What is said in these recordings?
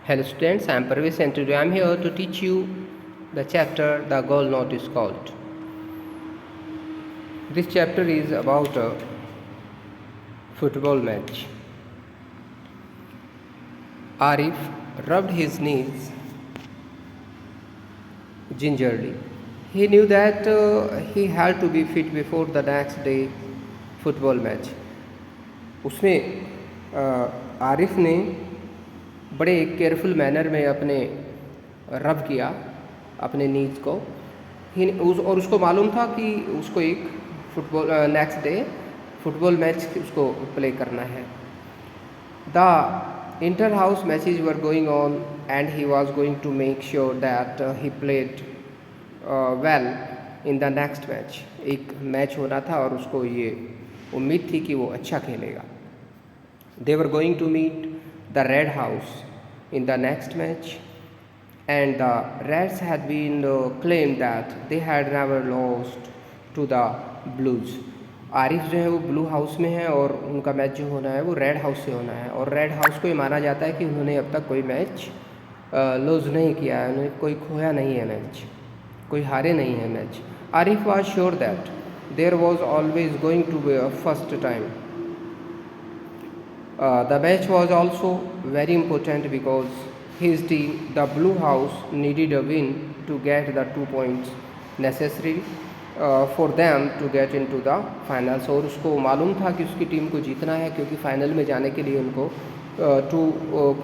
Hello students, I am Parvesh and today I am here to teach you the chapter The Goal Not is Called. This chapter is about a football match. Arif rubbed his knees gingerly. He knew that he had to be fit before the next day football match. उसमें आरिफ ने बड़े careful manner में अपने रब किया अपने नीज को और उसको मालूम था कि उसको एक football next day football match उसको प्ले करना है. The inter house matches were going on and he was going to make sure that he played well in the next match. एक मैच होना था और उसको ये उम्मीद थी कि वो अच्छा खेलेगा. They were going to meet the Red House in the next match, and the Reds had been claimed that they had never lost to the Blues. Arif जो है वो ब्लू हाउस में है और उनका मैच जो होना है वो रेड हाउस से होना है और रेड हाउस को ये माना जाता है कि उन्होंने अब तक कोई मैच लूज़ नहीं किया है, उन्हें कोई खोया नहीं है मैच, कोई हारे नहीं है match. Arif was sure that there was always going to be a first time. The match was also very important because his team, the Blue House, needed a win to get the 2 points necessary for them to get into the finals. और उसको मालूम था कि उसकी team को जीतना है क्योंकि फाइनल में जाने के लिए उनको 2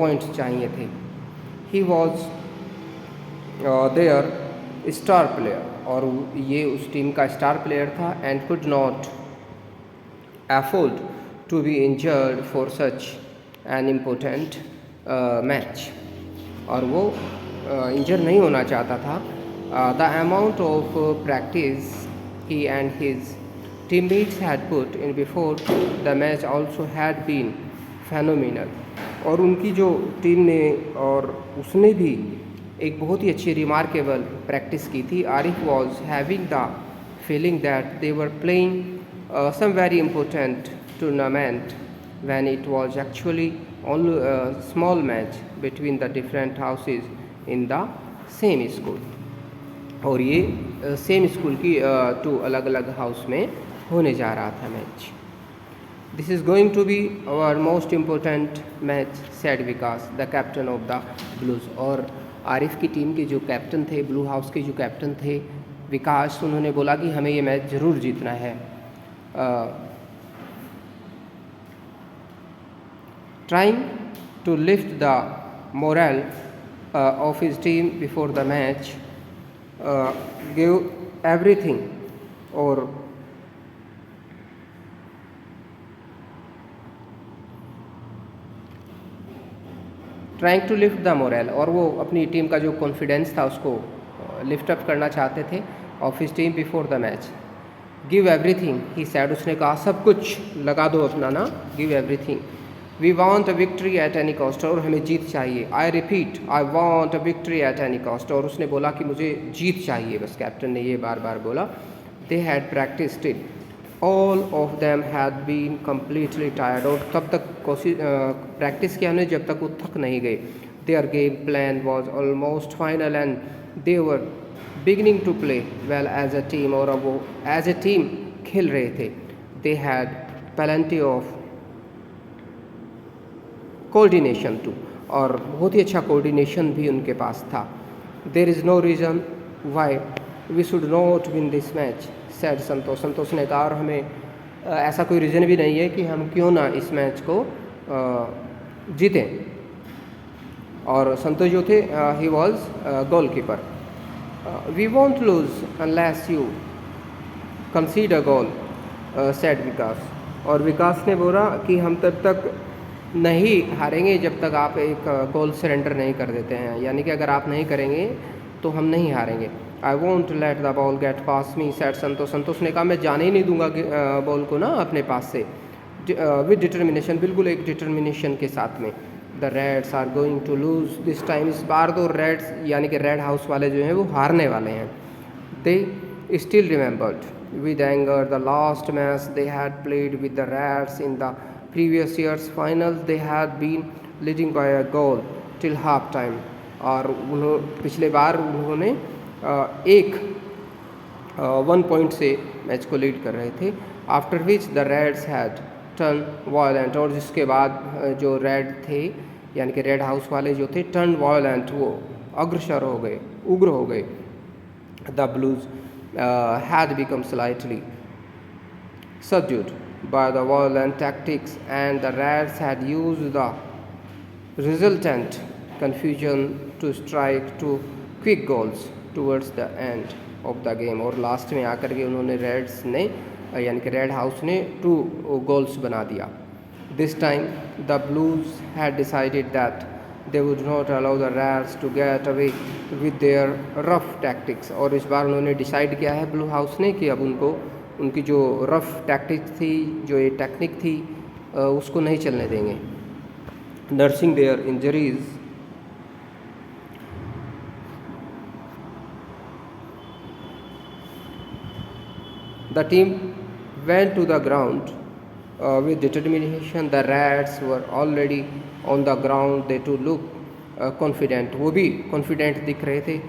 points चाहिए थे. He was their star player और ये उस टीम का स्टार प्लेयर था and could not afford to be injured for such an important match. और वो इंजर नहीं होना चाहता था. The amount of practice he and his teammates had put in before the match also had been phenomenal. और उनकी जो टीम ने और उसने भी एक बहुत ही अच्छी रिमार्केबल प्रैक्टिस की थी. Arif was having the feeling that they were playing some very important tournament when it was actually only a small match between the different houses in the same school. और ये सेम स्कूल की 2 अलग अलग house में होने जा रहा था match. This is going to be our most important match said Vikas the captain of the blues. और आरिफ की टीम के जो कैप्टन थे, ब्लू हाउस के जो कैप्टन थे विकास, उन्होंने बोला कि हमें ये मैच ज़रूर जीतना है. Trying to lift the morale of his team before the match, gave everything. और trying to lift the morale और वो अपनी टीम का जो कॉन्फिडेंस था उसको लिफ्ट अप करना चाहते थे of his team before the match. Give everything he said, उसने कहा सब कुछ लगा दो अपना ना, give everything. We want a victory at any cost, और हमें जीत चाहिए. I repeat, I want a victory at any cost, और उसने बोला कि मुझे जीत चाहिए, बस कैप्टन ने ये बार बार बोला. They had practised it, all of them had been completely tired, और तब तक कोशिश प्रैक्टिस किया उन्हें जब तक वो थक नहीं गए. Their game plan was almost final and they were beginning to play well as a team, और अब वो एज ए टीम खेल रहे थे. They had plenty of coordination too, और बहुत ही अच्छा कोऑर्डिनेशन भी उनके पास था. There is no reason why we should not win this match said Santosh. Santosh ने कहा और हमें ऐसा कोई रीज़न भी नहीं है कि हम क्यों ना इस मैच को जीतें. और संतोष जो थे he was goalkeeper. We won't lose unless you concede a goal said Vikas, और विकास ने बोला कि हम तब तक नहीं हारेंगे जब तक आप एक गोल सरेंडर नहीं कर देते हैं, यानी कि अगर आप नहीं करेंगे तो हम नहीं हारेंगे. I won't let the ball get past me said Santosh. Santosh ने कहा मैं जाने ही नहीं दूंगा बॉल को ना अपने पास से. विद डिटर्मिनेशन, बिल्कुल एक डिटर्मिनेशन के साथ में. The reds are going to lose this time, इस बार तो रेड्स यानी कि रेड हाउस वाले जो हैं वो हारने वाले हैं. They still remembered with anger the last match they had played with the Reds in the previous year's finals. They had been leading by a goal till half time. और पिछले बार उन्होंने एक 1 पॉइंट से मैच को lead कर रहे थे. After which the Reds had turn violent, और जिसके बाद जो रेड थे यानी कि रेड हाउस वाले जो थे टर्न वायलेंट, वो अग्रसर हो गए, उग्र हो गए. The blues had become slightly subdued by the violent tactics, and the Reds had used the resultant confusion to strike 2 quick goals towards the end of the game. और लास्ट में आकर के उन्होंने रेड्स ने यानी कि रेड हाउस ने 2 goals बना दिया. This time the Blues had decided that they would not allow the Reds to get away with their rough tactics. और इस बार उन्होंने डिसाइड किया है ब्लू हाउस ने कि अब उनको उनकी जो रफ टैक्टिक थी, जो ये टेक्निक थी, उसको नहीं चलने देंगे. Nursing their injuries, the team went to the ground with determination. The Reds were already on the ground. They too looked confident. वो भी confident दिख रहे थे.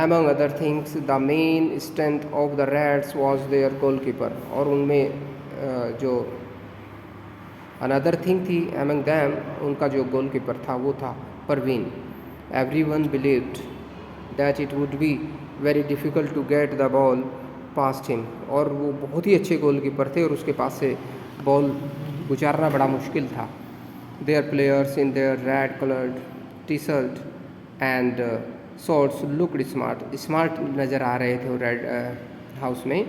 Among other things, the main strength of the Reds was their goalkeeper. और उनमें जो another thing थी among them, उनका जो goalkeeper था वो था Parveen. Everyone believed that it would be very difficult to get the ball past him. और वो बहुत ही अच्छे गोलकीपर थे और उसके पास से बॉल गुजारना बड़ा मुश्किल था. Their players in their red colored t-shirt and shorts looked smart नज़र आ रहे थे वो रेड हाउस में.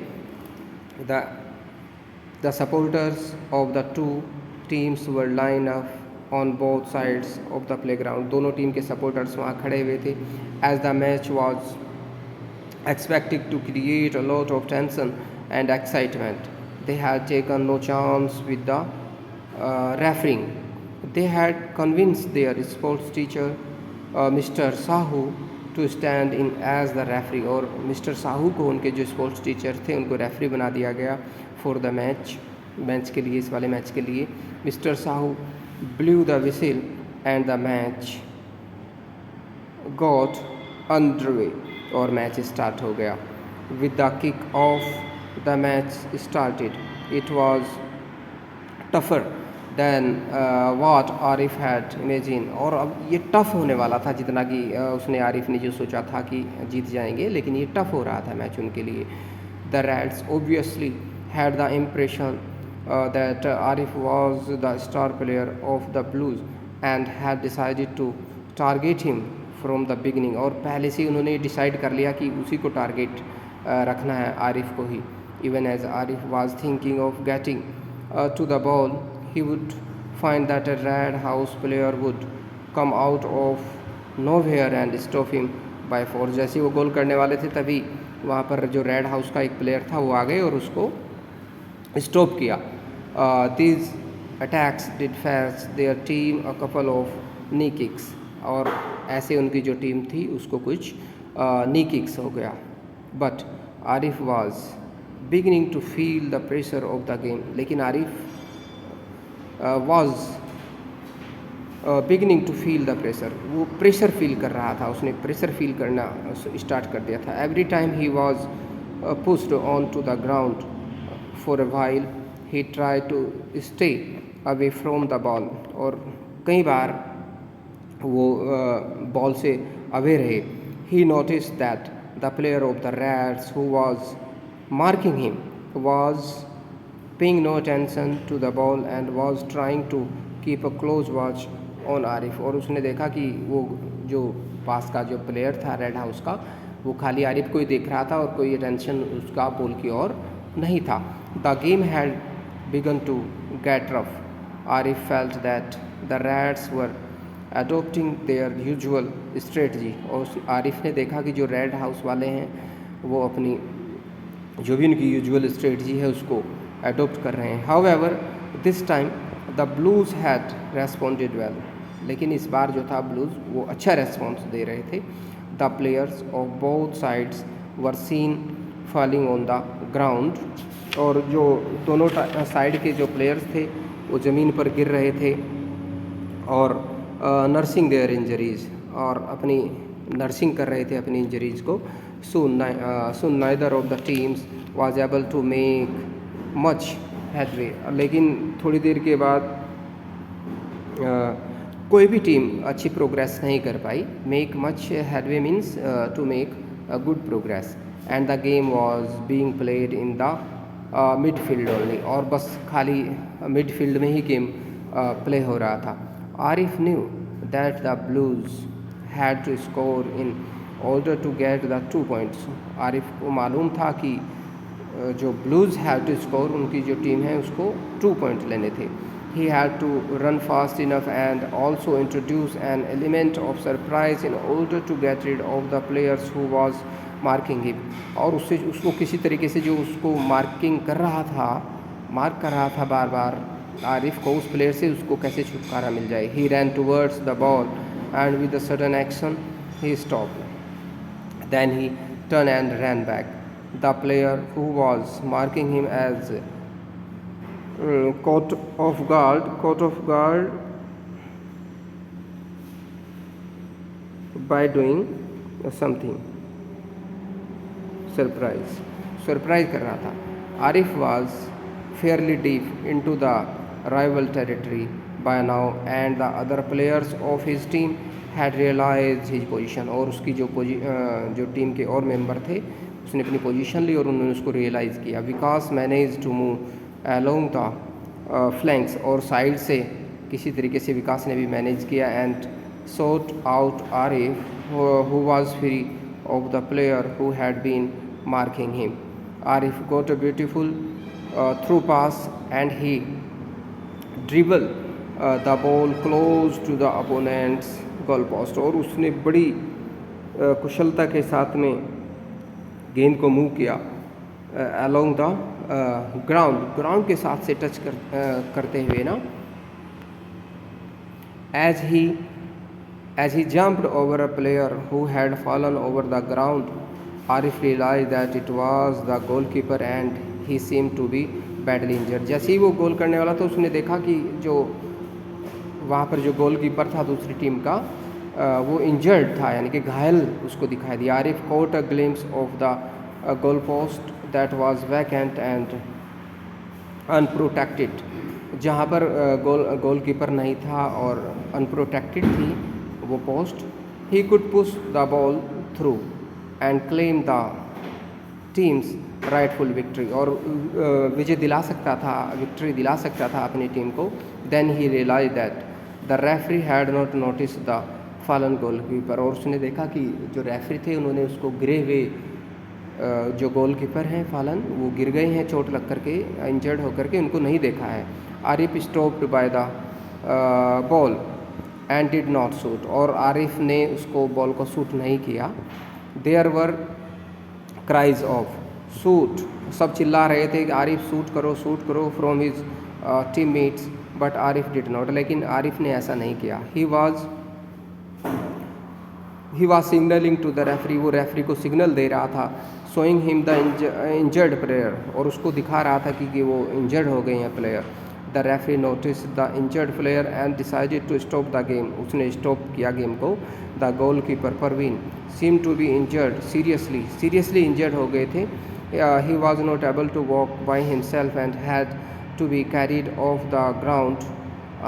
The supporters of the 2 teams were line up on both sides of the playground. दोनों टीम के सपोर्टर्स वहाँ खड़े हुए थे. As the match was expected to create a lot of tension and excitement, they had taken no chance with the refereeing. They had convinced their sports teacher, Mr. Sahu, to stand in as the referee. और mister Sahu को उनके जो sports teacher थे उनको referee बना दिया गया for the match के लिए, इस वाले मैच के लिए. Mister Sahu blew the whistle and the match got underway. और मैच स्टार्ट हो गया. With the kick off the match started. It was tougher than what Arif had imagine. और अब ये टफ़ होने वाला था जितना कि उसने आरिफ ने जो सोचा था कि जीत जाएंगे, लेकिन ये टफ़ हो रहा था मैच उनके लिए. The reds obviously had the impression that Arif was the star player of the blues and had decided to target him from the beginning. और पहले से उन्होंने डिसाइड कर लिया कि उसी को टारगेट रखना है, आरिफ को ही. Even as Arif was thinking of getting to the ball, he would find that a red house player would come out of nowhere and stop him by force. जैसे वो गोल करने वाले थे तभी वहाँ पर जो रेड हाउस का एक प्लेयर था वो आ गए और उसको स्टॉप किया. These attacks did fetch their team a couple of knee kicks. और ऐसे उनकी जो टीम थी उसको कुछ नी किक्स हो गया. But Arif was beginning to feel the pressure of the game. लेकिन Arif was beginning to feel the pressure. वो प्रेशर फील कर रहा था, उसने प्रेशर फील करना स्टार्ट कर दिया था. Every time he was pushed on to the ground for a while he try to stay away from the ball. और कई बार वो बॉल से अवे रहे. He notice that the player of the reds who was marking him was paying no attention to the ball and was trying to keep a close watch on Arif. और उसने देखा कि वो जो पास का जो प्लेयर था रेड हाउस का, वो खाली आरिफ को ही देख रहा था और कोई अटेंशन उसका बॉल की ओर नहीं था. The game had begun to get rough. Arif felt that the reds were adopting their usual strategy. और आरिफ ने देखा कि जो रेड हाउस वाले हैं वो अपनी जो भी उनकी यूजुअल स्ट्रेटजी है उसको अडोप्ट कर रहे हैं. However this time the blues had responded well. लेकिन इस बार जो था ब्लूज वो अच्छा रेस्पॉन्स दे रहे थे. The players of both sides were seen falling on the ground. और जो दोनों साइड के जो प्लेयर्स थे वो ज़मीन पर गिर रहे थे. और नर्सिंग देयर इंजरीज, और अपनी नर्सिंग कर रहे थे अपनी इंजरीज को. Soon neither of the teams was able to make much headway. लेकिन थोड़ी देर के बाद कोई भी टीम अच्छी प्रोग्रेस नहीं कर पाई. Make much headway means to make good progress. And the game was being played in the midfield only, और बस खाली मिडफील्ड में ही गेम प्ले हो रहा था. Arif knew that the blues had to score in order to get the 2 points. Arif को मालूम था कि जो ब्लूज हैव टू स्कोर, उनकी जो टीम है उसको 2 points लेने थे. He had to run fast enough and also introduce an element of surprise in order to get rid of the players who was marking him. और उसको किसी तरीके से जो उसको मार्क कर रहा था बार बार आरिफ को, उस प्लेयर से उसको कैसे छुटकारा मिल जाए. He ran towards the ball and with a sudden action he stopped. Then he turned and ran back. The player who was marking him as caught off guard by doing something surprise कर रहा था. Arif was fairly deep into the rival territory by now and the other players of his team had realized his position. और उसकी जो team के और member थे उसने अपनी पोजीशन ली और उन्होंने उसको रियलाइज़ किया. Vikas manage to move along the flanks, और साइड से किसी तरीके से विकास ने भी मैनेज किया. And sought out Arif who was free of the player who had been marking him. Arif got a beautiful through pass and he dribbled the ball close to the opponent's goal post. और उसने बड़ी कुशलता के साथ में गेंद को move किया along the ग्राउंड के साथ से टच करते हुए ना. as he jumped over a player who had fallen over the ground, Arif realized that it was the goalkeeper and he seemed to be badly injured. जैसे ही वो गोल करने वाला था उसने देखा कि जो वहाँ पर जो गोलकीपर था दूसरी टीम का वो इंजर्ड था, यानी कि घायल उसको दिखाई दिया. Arif caught a glimpse of the goal post that was vacant and unprotected. जहाँ पर गोलकीपर नहीं था और अनप्रोटेक्टेड थी वो post. He could push the ball through and claim the team's rightful victory. और विक्ट्री दिला सकता था अपनी टीम को. Then he realized that the referee had not noticed the fallen goalkeeper. और उसने देखा कि जो रेफरी थे उन्होंने उसको गिरे हुए जो गोलकीपर हैं फालन, वो गिर गए हैं चोट लग करके, इंजर्ड होकर के, उनको नहीं देखा है. Arif stopped by the ball and did not shoot. और आरिफ ने उसको बॉल को शूट नहीं किया. There were cries of shoot. सब चिल्ला रहे थे कि आरिफ शूट करो from his teammates, but Arif did not. लेकिन आरिफ ने ऐसा नहीं किया. He was signalling to the referee. वो रेफरी को सिग्नल दे रहा था. Showing him the injured player. और उसको दिखा रहा था कि वो इंजर्ड हो गए हैं player. The referee notice the injured player and decided to stop the game. उसने स्टॉप किया गेम को. The goalkeeper Parveen seem to be injured seriously injured हो गए थे. He was not able to walk by himself and had to be carried off the ground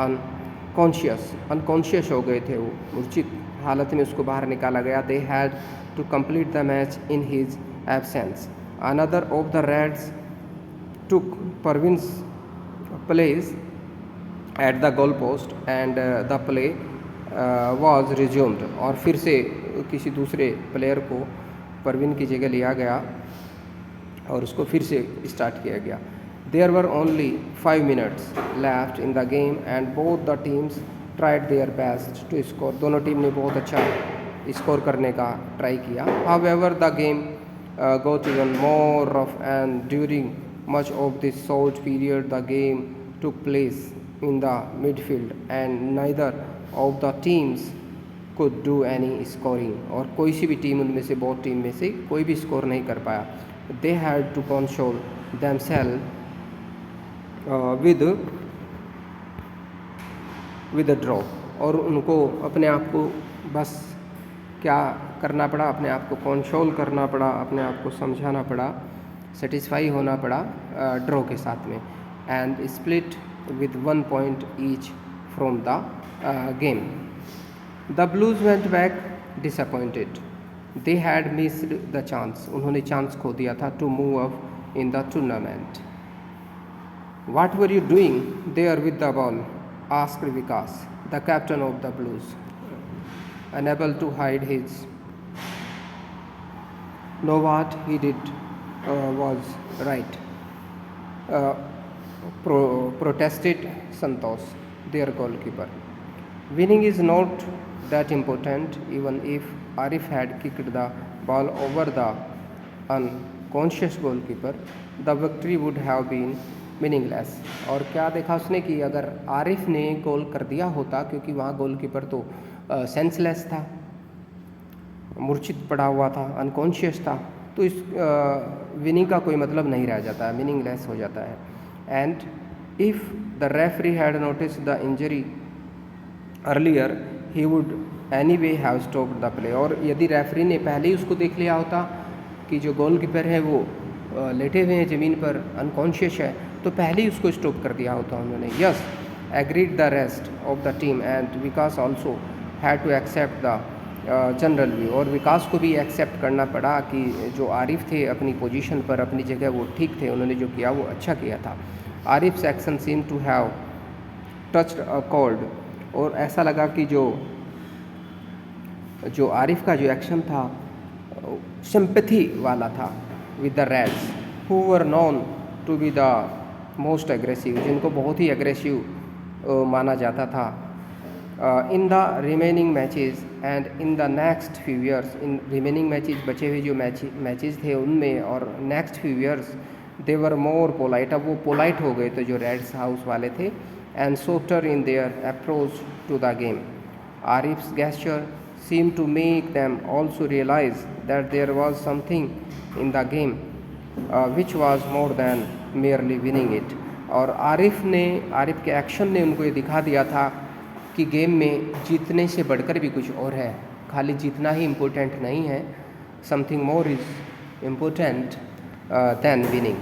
unconscious हो गए थे. वो मूर्छित हालत में उसको बाहर निकाला गया. They had to complete the match in his absence. Another of the reds took Parveen's place at the goal post and the play was resumed. और फिर से किसी दूसरे प्लेयर को परवीन की जगह लिया गया और उसको फिर से स्टार्ट किया गया. There were only 5 minutes left in the game and both the teams tried their best to score. दोनों टीम ने बहुत अच्छा स्कोर करने का ट्राई किया. However the game got even more rough and during much of this short period the game took place in the midfield and neither of the teams could do any scoring. और कोई सी भी team उनमें से बहुत team में से कोई भी स्कोर नहीं कर पाया. they had to console themselves with a draw. और उनको अपने आप को बस क्या करना पड़ा, अपने आप को कंट्रोल करना पड़ा, अपने आप को समझाना पड़ा, सेटिस्फाई होना पड़ा ड्रॉ के साथ में, and split with 1 point each from the game. The blues went back disappointed. They had missed the chance. उन्होंने चांस खो दिया था to move up in the tournament. What were you doing there with the ball? Asked Vikas, the captain of the Blues, unable to hide his. Know what he did was right, protested Santosh, their goalkeeper. Winning is not that important. Even if Arif had kicked the ball over the unconscious goalkeeper, the victory would have been meaningless. और क्या देखा उसने कि अगर आरिफ ने गोल कर दिया होता, क्योंकि वहाँ गोलकीपर तो सेंसलेस था, मूर्छित पड़ा हुआ था, अनकॉन्शियस था, तो इस विनिंग का कोई मतलब नहीं रह जाता है, मीनिंगलेस हो जाता है. And if the referee had notice the injury earlier he would any way have stopped the play. और यदि रेफरी ने पहले ही उसको देख लिया होता कि जो गोलकीपर है वो लेटे हुए हैं ज़मीन पर, अनकॉन्शियस है, तो पहले ही उसको स्टॉप कर दिया होता उन्होंने. Yes, agreed the rest of the team and Vikas also had to accept the general view. और विकास को भी एक्सेप्ट करना पड़ा कि जो आरिफ थे अपनी पोजीशन पर, अपनी जगह वो ठीक थे, उन्होंने जो किया वो अच्छा किया था. Arif's action seem to have touched a chord. और ऐसा लगा कि जो आरिफ का जो एक्शन था सिंपैथी वाला था with the reds who were known to be the most aggressive, जिनको बहुत ही एग्रेसिव माना जाता था. In the remaining matches and in the next few years. In remaining matches, बचे हुए जो मैचेस थे उनमें, और next few years they were more polite. अब वो पोलाइट हो गए थे जो रेड्स हाउस वाले थे, and softer in their approach to the game. Arif's gesture seemed to make them also realize that there was something in the game which was more than merely winning it. और आरिफ के action ने उनको ये दिखा दिया था कि गेम में जीतने से बढ़कर भी कुछ और है, खाली जीतना ही इम्पोर्टेंट नहीं है, something more is important then winning.